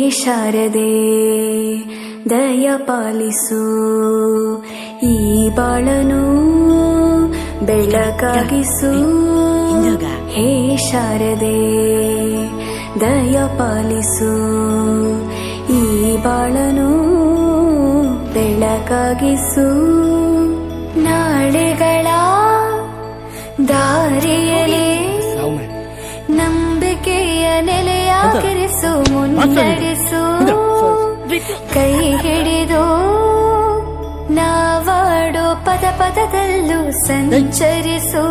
ಶಾರದೆ ದಯ ಪಾಲಿಸು, ಈ ಬಾಳನು ಬೆಳಕಾಗಿಸು. ಹೇ ಶಾರದೆ ದಯ ಪಾಲಿಸು, ಈ ಬಾಳನು ಬೆಳಕಾಗಿಸು. ನಾಳೆಗಳ ದಾರಿಯಲ್ಲಿ ನಂಬಿಕೆಯ ನೆಲೆಯಾಗಿರಿಸು, ಮುನ್ನಡೆಸು. ಕೈ ಹಿಡಿದು ನಾವಾಡೋ ಪದ ಪದದಲ್ಲೂ ಸಂಚರಿಸು.